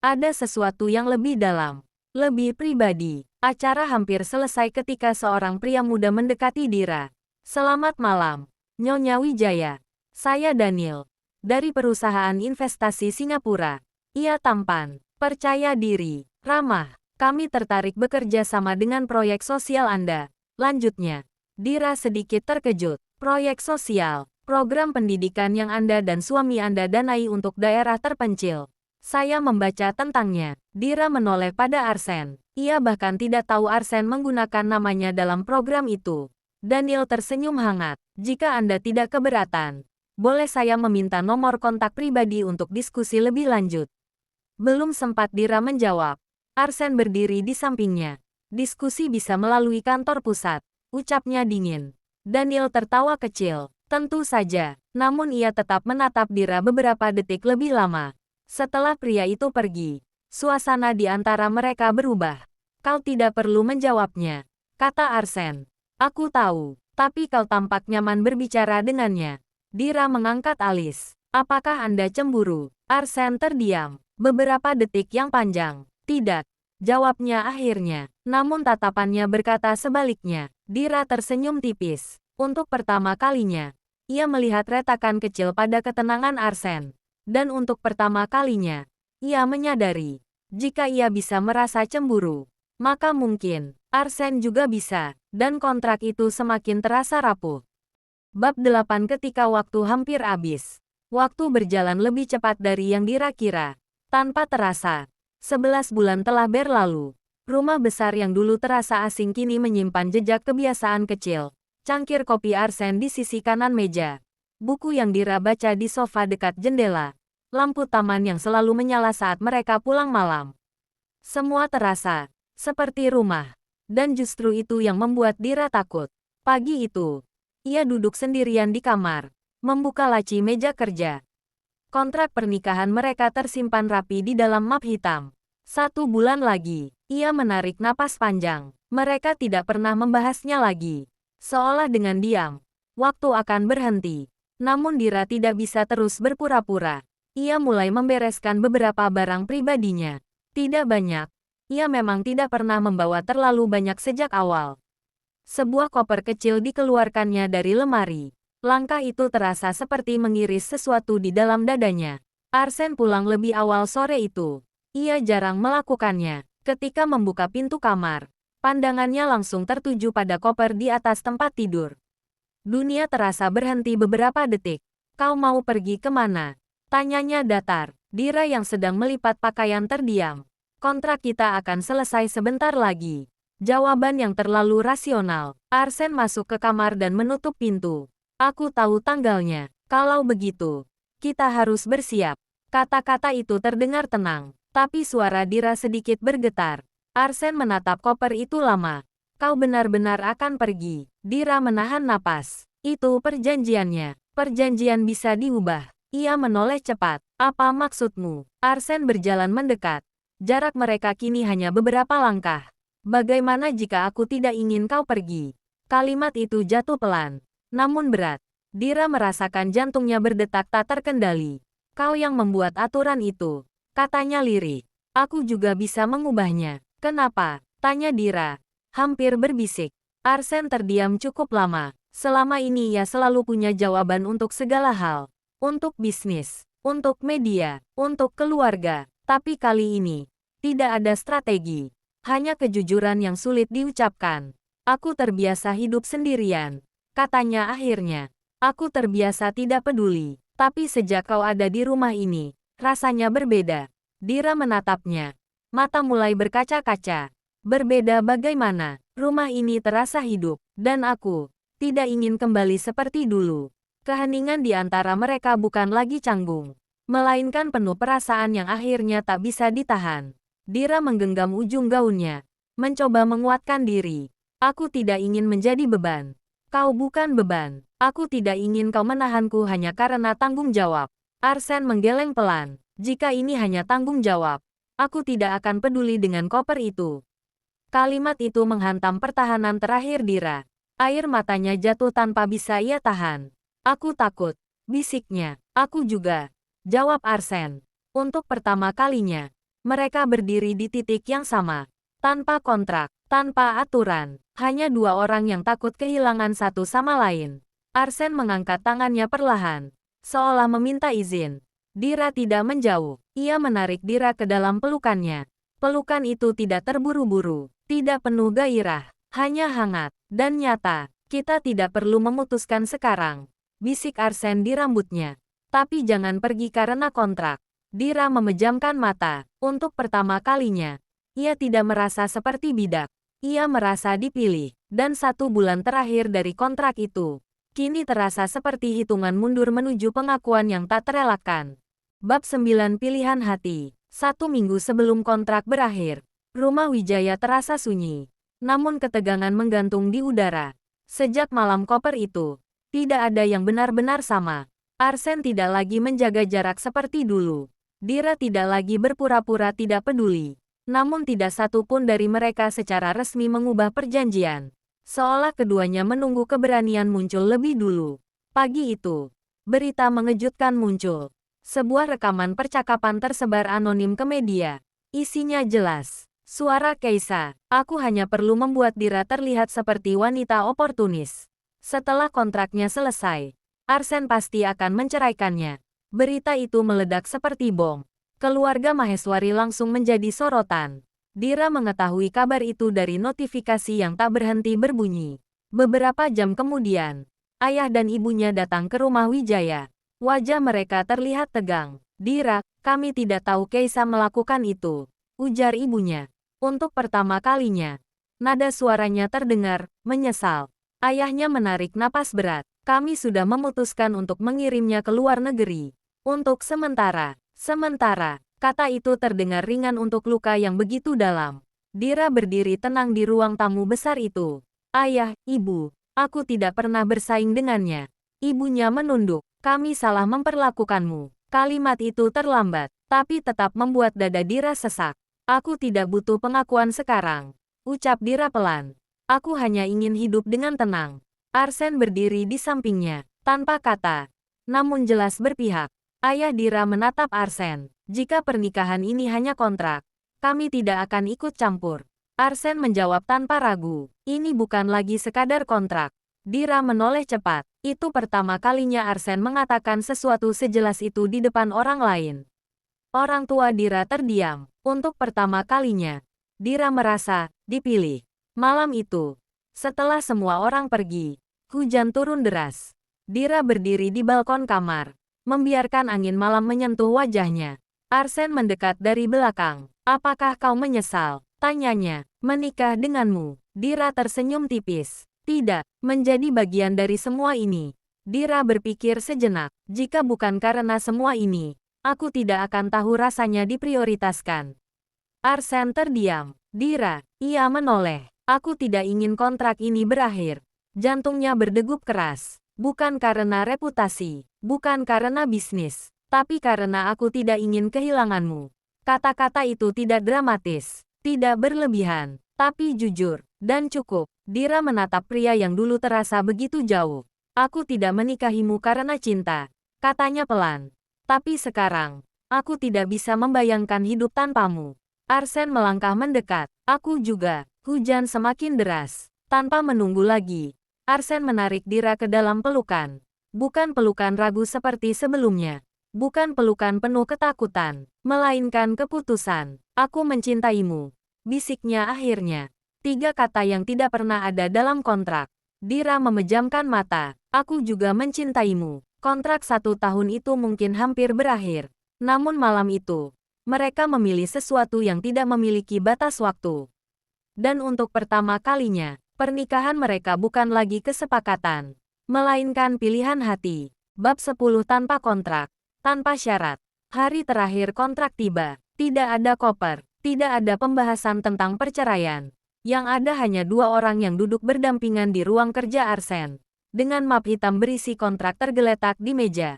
Ada sesuatu yang lebih dalam. Lebih pribadi. Acara hampir selesai ketika seorang pria muda mendekati Dira. Selamat malam, Nyonya Wijaya. Saya Daniel. Dari perusahaan investasi Singapura. Ia tampan, percaya diri, ramah. Kami tertarik bekerja sama dengan proyek sosial Anda. Lanjutnya, Dira sedikit terkejut. Proyek sosial, program pendidikan yang Anda dan suami Anda danai untuk daerah terpencil. Saya membaca tentangnya. Dira menoleh pada Arsen. Ia bahkan tidak tahu Arsen menggunakan namanya dalam program itu. Daniel tersenyum hangat. Jika Anda tidak keberatan, boleh saya meminta nomor kontak pribadi untuk diskusi lebih lanjut. Belum sempat Dira menjawab. Arsen berdiri di sampingnya. Diskusi bisa melalui kantor pusat, ucapnya dingin. Daniel tertawa kecil. Tentu saja. Namun ia tetap menatap Dira beberapa detik lebih lama. Setelah pria itu pergi, suasana di antara mereka berubah. Kau tidak perlu menjawabnya, kata Arsen. Aku tahu, tapi kau tampak nyaman berbicara dengannya. Dira mengangkat alis. Apakah Anda cemburu? Arsen terdiam. Beberapa detik yang panjang. Tidak, jawabnya akhirnya. Namun tatapannya berkata sebaliknya. Dira tersenyum tipis. Untuk pertama kalinya, ia melihat retakan kecil pada ketenangan Arsen. Dan untuk pertama kalinya, ia menyadari, jika ia bisa merasa cemburu, maka mungkin Arsen juga bisa, dan kontrak itu semakin terasa rapuh. Bab 8 ketika waktu hampir habis. Waktu berjalan lebih cepat dari yang dira-kira. Tanpa terasa, 11 bulan telah berlalu. Rumah besar yang dulu terasa asing kini menyimpan jejak kebiasaan kecil. Cangkir kopi Arsen di sisi kanan meja. Buku yang Dira baca di sofa dekat jendela. Lampu taman yang selalu menyala saat mereka pulang malam. Semua terasa seperti rumah. Dan justru itu yang membuat Dira takut. Pagi itu, ia duduk sendirian di kamar, membuka laci meja kerja. Kontrak pernikahan mereka tersimpan rapi di dalam map hitam. 1 bulan lagi, ia menarik napas panjang. Mereka tidak pernah membahasnya lagi. Seolah dengan diam, waktu akan berhenti. Namun Dira tidak bisa terus berpura-pura. Ia mulai membereskan beberapa barang pribadinya. Tidak banyak. Ia memang tidak pernah membawa terlalu banyak sejak awal. Sebuah koper kecil dikeluarkannya dari lemari. Langkah itu terasa seperti mengiris sesuatu di dalam dadanya. Arsen pulang lebih awal sore itu. Ia jarang melakukannya. Ketika membuka pintu kamar, pandangannya langsung tertuju pada koper di atas tempat tidur. Dunia terasa berhenti beberapa detik. Kau mau pergi kemana? Tanyanya datar. Dira yang sedang melipat pakaian terdiam. Kontrak kita akan selesai sebentar lagi. Jawaban yang terlalu rasional. Arsen masuk ke kamar dan menutup pintu. Aku tahu tanggalnya. Kalau begitu, kita harus bersiap. Kata-kata itu terdengar tenang, tapi suara Dira sedikit bergetar. Arsen menatap koper itu lama. Kau benar-benar akan pergi. Dira menahan napas. Itu perjanjiannya. Perjanjian bisa diubah. Ia menoleh cepat. Apa maksudmu? Arsen berjalan mendekat. Jarak mereka kini hanya beberapa langkah. Bagaimana jika aku tidak ingin kau pergi? Kalimat itu jatuh pelan, namun berat. Dira merasakan jantungnya berdetak tak terkendali. Kau yang membuat aturan itu, katanya lirih. Aku juga bisa mengubahnya. Kenapa? Tanya Dira, hampir berbisik. Arsen terdiam cukup lama. Selama ini ia selalu punya jawaban untuk segala hal. Untuk bisnis, untuk media, untuk keluarga. Tapi kali ini, tidak ada strategi. Hanya kejujuran yang sulit diucapkan. Aku terbiasa hidup sendirian. Katanya akhirnya. Aku terbiasa tidak peduli. Tapi sejak kau ada di rumah ini, rasanya berbeda. Dira menatapnya. Mata mulai berkaca-kaca. Berbeda bagaimana? Rumah ini terasa hidup. Dan aku tidak ingin kembali seperti dulu. Keheningan di antara mereka bukan lagi canggung, melainkan penuh perasaan yang akhirnya tak bisa ditahan. Dira menggenggam ujung gaunnya, mencoba menguatkan diri. Aku tidak ingin menjadi beban. Kau bukan beban. Aku tidak ingin kau menahanku hanya karena tanggung jawab. Arsen menggeleng pelan. Jika ini hanya tanggung jawab, aku tidak akan peduli dengan koper itu. Kalimat itu menghantam pertahanan terakhir Dira. Air matanya jatuh tanpa bisa ia tahan. Aku takut, bisiknya. Aku juga, jawab Arsen. Untuk pertama kalinya, mereka berdiri di titik yang sama. Tanpa kontrak, tanpa aturan. Hanya dua orang yang takut kehilangan satu sama lain. Arsen mengangkat tangannya perlahan, seolah meminta izin. Dira tidak menjauh. Ia menarik Dira ke dalam pelukannya. Pelukan itu tidak terburu-buru, tidak penuh gairah, hanya hangat dan nyata. Kita tidak perlu memutuskan sekarang, bisik Arsen di rambutnya. Tapi jangan pergi karena kontrak. Dira memejamkan mata. Untuk pertama kalinya, ia tidak merasa seperti bidak. Ia merasa dipilih. Dan 1 bulan terakhir dari kontrak itu, kini terasa seperti hitungan mundur menuju pengakuan yang tak terelakkan. Bab 9 Pilihan Hati. 1 minggu sebelum kontrak berakhir, rumah Wijaya terasa sunyi. Namun ketegangan menggantung di udara. Sejak malam koper itu, tidak ada yang benar-benar sama. Arsen tidak lagi menjaga jarak seperti dulu. Dira tidak lagi berpura-pura tidak peduli. Namun tidak satu pun dari mereka secara resmi mengubah perjanjian. Seolah keduanya menunggu keberanian muncul lebih dulu. Pagi itu, berita mengejutkan muncul. Sebuah rekaman percakapan tersebar anonim ke media. Isinya jelas. Suara Keisa, aku hanya perlu membuat Dira terlihat seperti wanita oportunis. Setelah kontraknya selesai, Arsen pasti akan menceraikannya. Berita itu meledak seperti bom. Keluarga Maheswari langsung menjadi sorotan. Dira mengetahui kabar itu dari notifikasi yang tak berhenti berbunyi. Beberapa jam kemudian, ayah dan ibunya datang ke rumah Wijaya. Wajah mereka terlihat tegang. Dira, kami tidak tahu Keisa melakukan itu, ujar ibunya. Untuk pertama kalinya, nada suaranya terdengar menyesal. Ayahnya menarik napas berat. Kami sudah memutuskan untuk mengirimnya ke luar negeri. Untuk sementara, kata itu terdengar ringan untuk luka yang begitu dalam. Dira berdiri tenang di ruang tamu besar itu. Ayah, ibu, aku tidak pernah bersaing dengannya. Ibunya menunduk. Kami salah memperlakukanmu. Kalimat itu terlambat, tapi tetap membuat dada Dira sesak. Aku tidak butuh pengakuan sekarang, ucap Dira pelan. Aku hanya ingin hidup dengan tenang. Arsen berdiri di sampingnya, tanpa kata, namun jelas berpihak. Ayah Dira menatap Arsen. Jika pernikahan ini hanya kontrak, kami tidak akan ikut campur. Arsen menjawab tanpa ragu. Ini bukan lagi sekadar kontrak. Dira menoleh cepat. Itu pertama kalinya Arsen mengatakan sesuatu sejelas itu di depan orang lain. Orang tua Dira terdiam. Untuk pertama kalinya, Dira merasa dipilih. Malam itu, setelah semua orang pergi, hujan turun deras. Dira berdiri di balkon kamar, membiarkan angin malam menyentuh wajahnya. Arsen mendekat dari belakang. Apakah kau menyesal? Tanyanya. Menikah denganmu. Dira tersenyum tipis. Tidak, menjadi bagian dari semua ini. Dira berpikir sejenak. Jika bukan karena semua ini, aku tidak akan tahu rasanya diprioritaskan. Arsene terdiam. Dira, ia menoleh. Aku tidak ingin kontrak ini berakhir. Jantungnya berdegup keras. Bukan karena reputasi, bukan karena bisnis, tapi karena aku tidak ingin kehilanganmu. Kata-kata itu tidak dramatis, tidak berlebihan, tapi jujur, dan cukup. Dira menatap pria yang dulu terasa begitu jauh. Aku tidak menikahimu karena cinta, katanya pelan. Tapi sekarang, aku tidak bisa membayangkan hidup tanpamu. Arsene melangkah mendekat, aku juga. Hujan semakin deras. Tanpa menunggu lagi, Arsene menarik Dira ke dalam pelukan. Bukan pelukan ragu seperti sebelumnya. Bukan pelukan penuh ketakutan, melainkan keputusan. Aku mencintaimu. Bisiknya akhirnya. 3 kata yang tidak pernah ada dalam kontrak. Dira memejamkan mata. Aku juga mencintaimu. Kontrak 1 tahun itu mungkin hampir berakhir. Namun malam itu, mereka memilih sesuatu yang tidak memiliki batas waktu. Dan untuk pertama kalinya, pernikahan mereka bukan lagi kesepakatan, melainkan pilihan hati. Bab 10 tanpa kontrak, tanpa syarat. Hari terakhir kontrak tiba. Tidak ada koper, tidak ada pembahasan tentang perceraian. Yang ada hanya 2 orang yang duduk berdampingan di ruang kerja Arsene. Dengan map hitam berisi kontrak tergeletak di meja.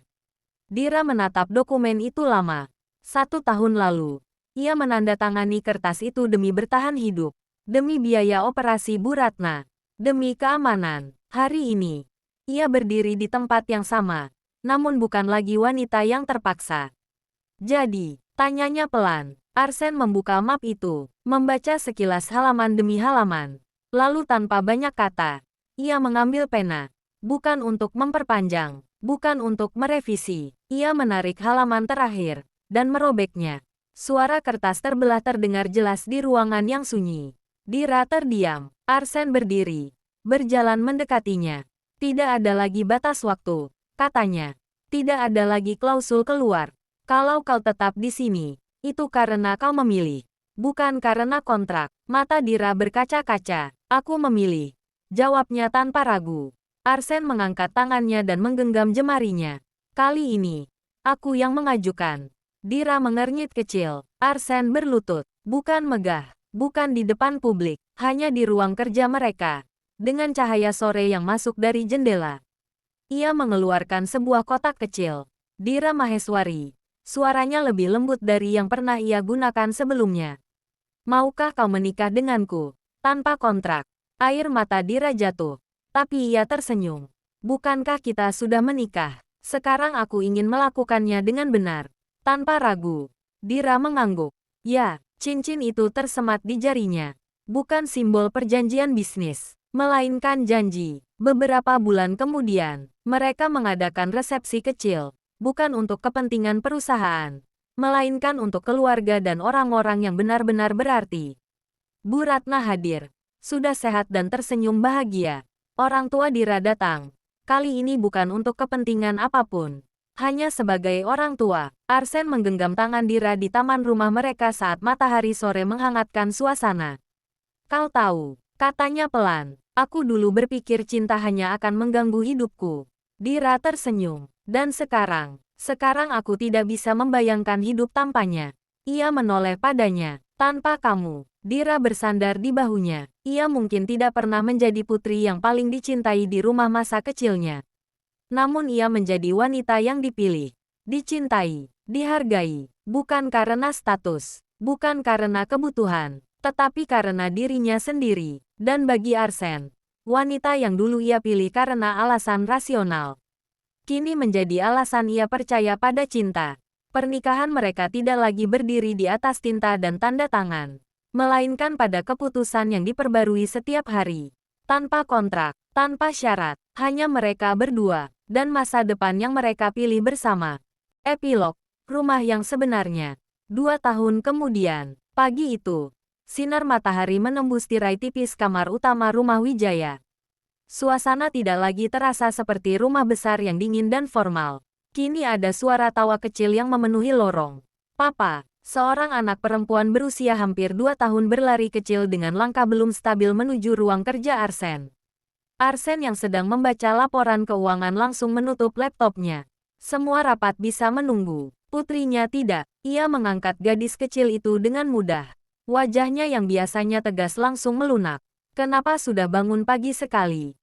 Dira menatap dokumen itu lama. 1 tahun lalu, ia menandatangani kertas itu demi bertahan hidup. Demi biaya operasi Bu Ratna. Demi keamanan. Hari ini, ia berdiri di tempat yang sama. Namun bukan lagi wanita yang terpaksa. Jadi, tanyanya pelan. Arsene membuka map itu. Membaca sekilas halaman demi halaman. Lalu tanpa banyak kata, ia mengambil pena. Bukan untuk memperpanjang. Bukan untuk merevisi. Ia menarik halaman terakhir dan merobeknya. Suara kertas terbelah terdengar jelas di ruangan yang sunyi. Dira terdiam. Arsene berdiri. Berjalan mendekatinya. Tidak ada lagi batas waktu, katanya. Tidak ada lagi klausul keluar. Kalau kau tetap di sini, itu karena kau memilih. Bukan karena kontrak. Mata Dira berkaca-kaca. Aku memilih. Jawabnya tanpa ragu. Arsene mengangkat tangannya dan menggenggam jemarinya. Kali ini, aku yang mengajukan. Dira mengernyit kecil. Arsene berlutut. Bukan megah. Bukan di depan publik. Hanya di ruang kerja mereka. Dengan cahaya sore yang masuk dari jendela. Ia mengeluarkan sebuah kotak kecil. Dira Maheswari. Suaranya lebih lembut dari yang pernah ia gunakan sebelumnya. Maukah kau menikah denganku? Tanpa kontrak. Air mata Dira jatuh. Tapi ia tersenyum. Bukankah kita sudah menikah? Sekarang aku ingin melakukannya dengan benar. Tanpa ragu. Dira mengangguk. Ya, cincin itu tersemat di jarinya. Bukan simbol perjanjian bisnis, melainkan janji. Beberapa bulan kemudian, mereka mengadakan resepsi kecil. Bukan untuk kepentingan perusahaan, melainkan untuk keluarga dan orang-orang yang benar-benar berarti. Bu Ratna hadir. Sudah sehat dan tersenyum bahagia. Orang tua Dira datang. Kali ini bukan untuk kepentingan apapun. Hanya sebagai orang tua. Arsene menggenggam tangan Dira di taman rumah mereka saat matahari sore menghangatkan suasana. Kau tahu, katanya pelan. Aku dulu berpikir cinta hanya akan mengganggu hidupku. Dira tersenyum. Dan sekarang aku tidak bisa membayangkan hidup tanpanya. Ia menoleh padanya. Tanpa kamu. Dira bersandar di bahunya. Ia mungkin tidak pernah menjadi putri yang paling dicintai di rumah masa kecilnya. Namun ia menjadi wanita yang dipilih, dicintai, dihargai, bukan karena status, bukan karena kebutuhan, tetapi karena dirinya sendiri. Dan bagi Arsene, wanita yang dulu ia pilih karena alasan rasional, kini menjadi alasan ia percaya pada cinta. Pernikahan mereka tidak lagi berdiri di atas tinta dan tanda tangan, melainkan pada keputusan yang diperbarui setiap hari. Tanpa kontrak, tanpa syarat, hanya mereka berdua, dan masa depan yang mereka pilih bersama. Epilog, rumah yang sebenarnya. 2 tahun kemudian, pagi itu, sinar matahari menembus tirai tipis kamar utama rumah Wijaya. Suasana tidak lagi terasa seperti rumah besar yang dingin dan formal. Kini ada suara tawa kecil yang memenuhi lorong. Papa, Seorang anak perempuan berusia hampir 2 tahun berlari kecil dengan langkah belum stabil menuju ruang kerja Arsen. Arsen yang sedang membaca laporan keuangan langsung menutup laptopnya. Semua rapat bisa menunggu. Putrinya tidak. Ia mengangkat gadis kecil itu dengan mudah. Wajahnya yang biasanya tegas langsung melunak. Kenapa sudah bangun pagi sekali?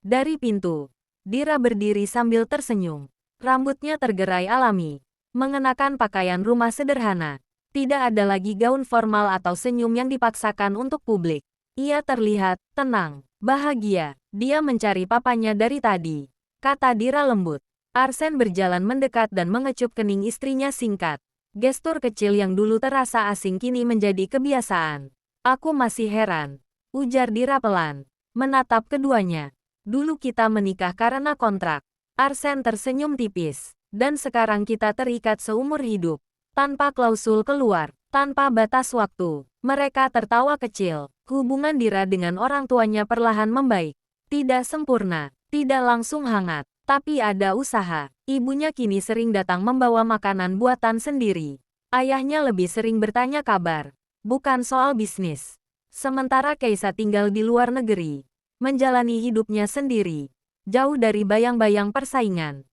Dari pintu. Dira berdiri sambil tersenyum. Rambutnya tergerai alami. Mengenakan pakaian rumah sederhana. Tidak ada lagi gaun formal atau senyum yang dipaksakan untuk publik. Ia terlihat tenang, bahagia. Dia mencari papanya dari tadi, kata Dira lembut. Arsen berjalan mendekat dan mengecup kening istrinya singkat. Gestur kecil yang dulu terasa asing kini menjadi kebiasaan. Aku masih heran, ujar Dira pelan, menatap keduanya. Dulu kita menikah karena kontrak. Arsen tersenyum tipis. Dan sekarang kita terikat seumur hidup. Tanpa klausul keluar, tanpa batas waktu. Mereka tertawa kecil. Hubungan Dira dengan orang tuanya perlahan membaik. Tidak sempurna, tidak langsung hangat, tapi ada usaha. Ibunya kini sering datang membawa makanan buatan sendiri. Ayahnya lebih sering bertanya kabar, bukan soal bisnis. Sementara Keisa tinggal di luar negeri, menjalani hidupnya sendiri, jauh dari bayang-bayang persaingan.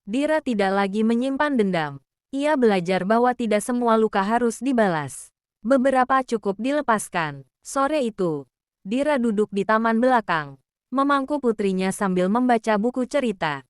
Dira tidak lagi menyimpan dendam. Ia belajar bahwa tidak semua luka harus dibalas. Beberapa cukup dilepaskan. Sore itu, Dira duduk di taman belakang, memangku putrinya sambil membaca buku cerita.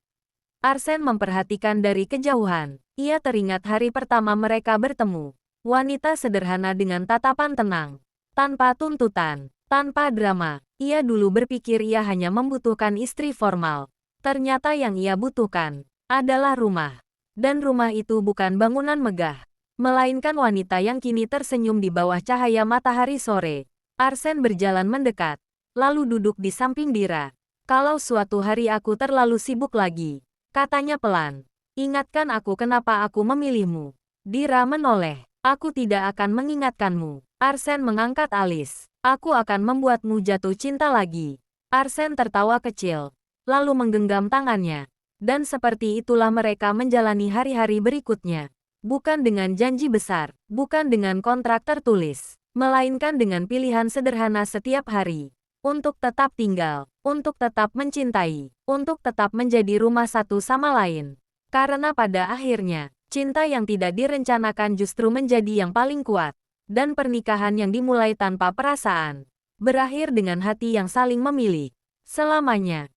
Arsen memperhatikan dari kejauhan. Ia teringat hari pertama mereka bertemu. Wanita sederhana dengan tatapan tenang. Tanpa tuntutan, tanpa drama. Ia dulu berpikir ia hanya membutuhkan istri formal. Ternyata yang ia butuhkan adalah rumah. Dan rumah itu bukan bangunan megah, melainkan wanita yang kini tersenyum di bawah cahaya matahari sore. Arsen berjalan mendekat, lalu duduk di samping Dira. Kalau suatu hari aku terlalu sibuk lagi, katanya pelan, ingatkan aku kenapa aku memilihmu. Dira menoleh, aku tidak akan mengingatkanmu. Arsen mengangkat alis, aku akan membuatmu jatuh cinta lagi. Arsen tertawa kecil, lalu menggenggam tangannya. Dan seperti itulah mereka menjalani hari-hari berikutnya. Bukan dengan janji besar, bukan dengan kontrak tertulis, melainkan dengan pilihan sederhana setiap hari. Untuk tetap tinggal, untuk tetap mencintai, untuk tetap menjadi rumah satu sama lain. Karena pada akhirnya, cinta yang tidak direncanakan justru menjadi yang paling kuat. Dan pernikahan yang dimulai tanpa perasaan, berakhir dengan hati yang saling memilih. Selamanya.